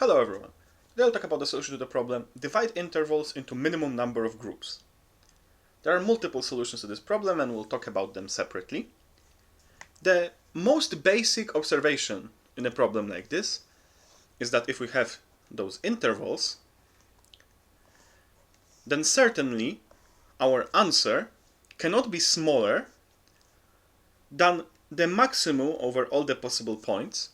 Hello everyone. Today I'll talk about the solution to the problem, divide intervals into minimum number of groups. There are multiple solutions to this problem and we'll talk about them separately. The most basic observation in a problem like this is that if we have those intervals, then certainly our answer cannot be smaller than the maximum over all the possible points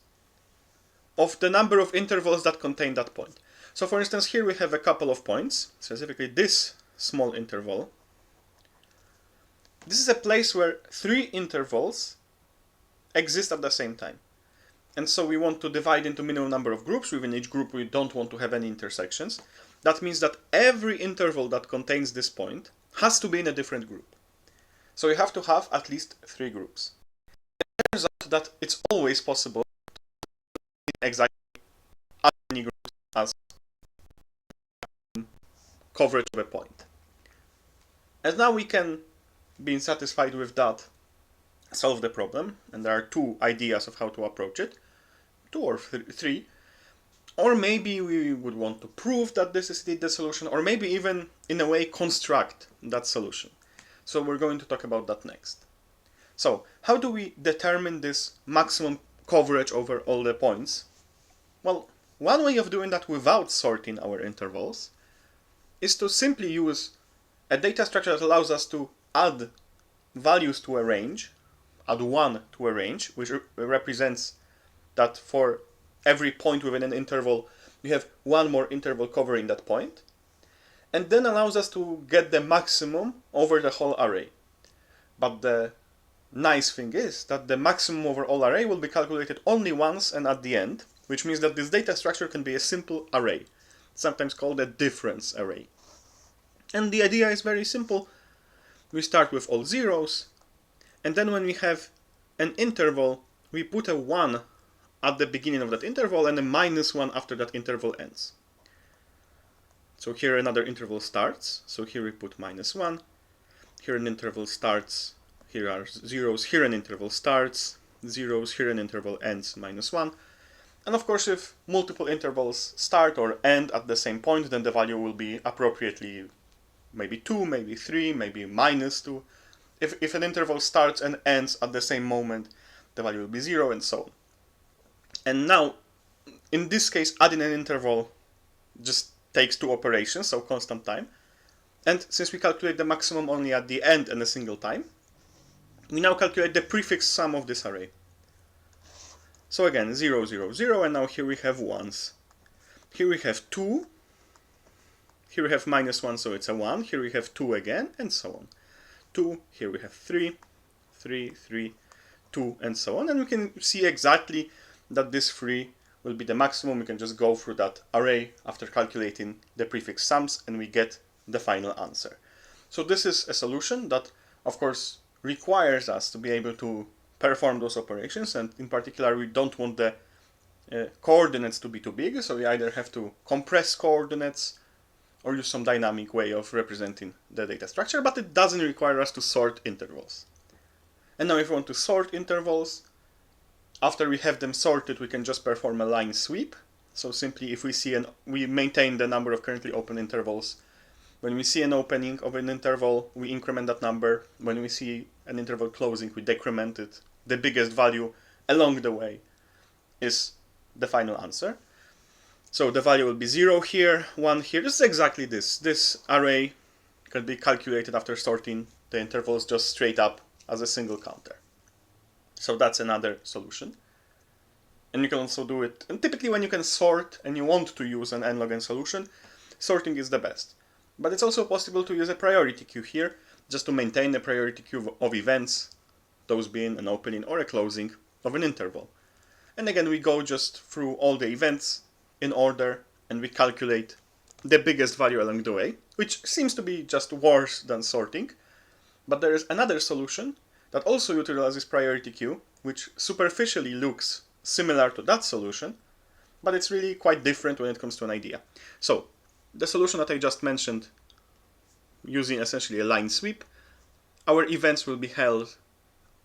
of the number of intervals that contain that point. So for instance, here we have a couple of points, specifically this small interval. This is a place where 3 intervals exist at the same time. And so we want to divide into minimum number of groups. Within each group we don't want to have any intersections. That means that every interval that contains this point has to be in a different group. So you have to have at least 3 groups. It turns out that it's always possible exactly as many groups as coverage of a point. And now we can, being satisfied with that, solve the problem. And there are 2 ideas of how to approach it, 2 or 3. Or maybe we would want to prove that this is indeed the solution, or maybe even in a way construct that solution. So we're going to talk about that next. So how do we determine this maximum coverage over all the points? Well, one way of doing that without sorting our intervals is to simply use a data structure that allows us to add values to a range, add 1 to a range, which represents that for every point within an interval we have 1 more interval covering that point, and then allows us to get the maximum over the whole array. But the nice thing is that the maximum over all array will be calculated only once and at the end, which means that this data structure can be a simple array, sometimes called a difference array. And the idea is very simple. We start with all zeros, and then when we have an interval, we put a 1 at the beginning of that interval and a -1 after that interval ends. So here another interval starts, so here we put -1, here an interval starts, here are zeros, here an interval starts, zeros, here an interval ends, -1. And of course, if multiple intervals start or end at the same point, then the value will be appropriately maybe 2, maybe 3, maybe -2. If an interval starts and ends at the same moment, the value will be 0, and so on. And now, in this case, adding an interval just takes 2 operations, so constant time. And since we calculate the maximum only at the end and a single time, we now calculate the prefix sum of this array. So again, 0, 0, 0, and now here we have 1s. Here we have 2. Here we have -1, so it's a 1. Here we have 2 again, and so on. 2, here we have 3, 3, 3, 2, and so on. And we can see exactly that this 3 will be the maximum. We can just go through that array after calculating the prefix sums, and we get the final answer. So this is a solution that, of course, requires us to be able to perform those operations, and in particular we don't want the coordinates to be too big, so we either have to compress coordinates or use some dynamic way of representing the data structure, but it doesn't require us to sort intervals. And now if we want to sort intervals, after we have them sorted, we can just perform a line sweep. So simply if we see we maintain the number of currently open intervals. When we see an opening of an interval, we increment that number. When we see an interval closing, we decrement it. The biggest value along the way is the final answer. So the value will be 0 here, 1 here. This is exactly this. This array can be calculated after sorting the intervals just straight up as a single counter. So that's another solution. And you can also do it, and typically when you can sort and you want to use an n-log-n solution, sorting is the best. But it's also possible to use a priority queue here, just to maintain a priority queue of events, those being an opening or a closing of an interval. And again, we go just through all the events in order, and we calculate the biggest value along the way, which seems to be just worse than sorting. But there is another solution that also utilizes priority queue, which superficially looks similar to that solution, but it's really quite different when it comes to an idea. So the solution that I just mentioned, using essentially a line sweep, our events will be held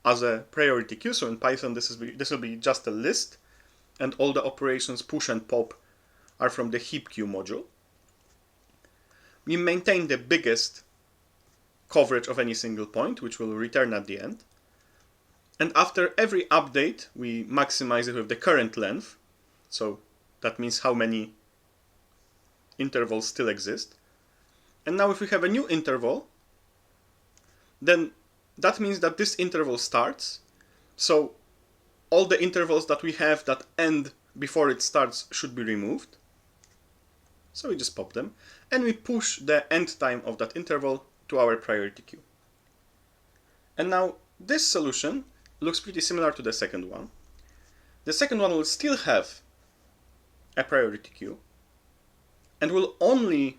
as a priority queue. So in Python, this will be just a list, and all the operations push and pop are from the heap queue module. We maintain the biggest coverage of any single point, which will return at the end. And after every update, we maximize it with the current length. So that means how many intervals still exist. And now if we have a new interval, then that means that this interval starts. So all the intervals that we have that end before it starts should be removed. So we just pop them. And we push the end time of that interval to our priority queue. And now this solution looks pretty similar to the second one. The second one will still have a priority queue and will only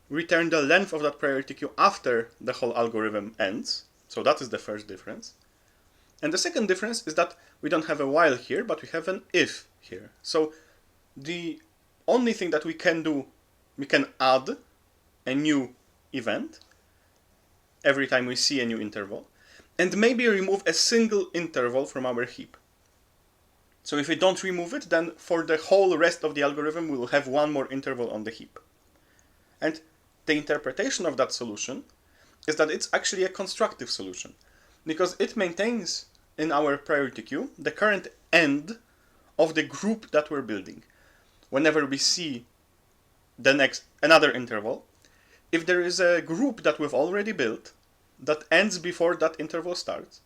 return the length of that priority queue after the whole algorithm ends. So that is the first difference. And the second difference is that we don't have a while here, but we have an if here. So the only thing that we can do, we can add a new event every time we see a new interval, and maybe remove a single interval from our heap. So if we don't remove it, then for the whole rest of the algorithm, we will have one more interval on the heap. And the interpretation of that solution is that it's actually a constructive solution, because it maintains in our priority queue the current end of the group that we're building. Whenever we see another interval, if there is a group that we've already built that ends before that interval starts,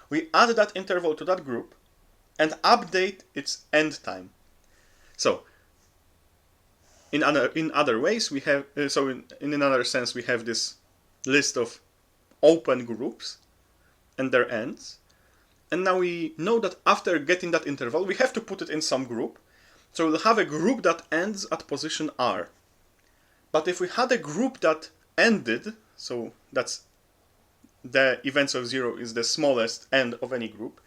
we add that interval to that group and update its end time. So in other ways, we have in another sense we have this list of open groups and their ends, and now we know that after getting that interval, we have to put it in some group. So we'll have a group that ends at position R. But if we had a group that ended, so that's the events of 0 is the smallest end of any group,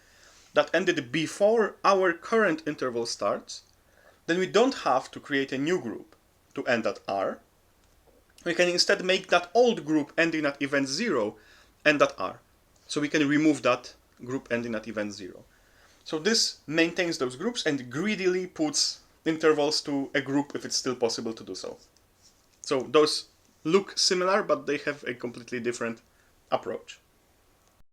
that ended before our current interval starts, then we don't have to create a new group to end at R. We can instead make that old group ending at event 0 end at R. So we can remove that group ending at event 0. So this maintains those groups and greedily puts intervals to a group if it's still possible to do so. So those look similar, but they have a completely different approach.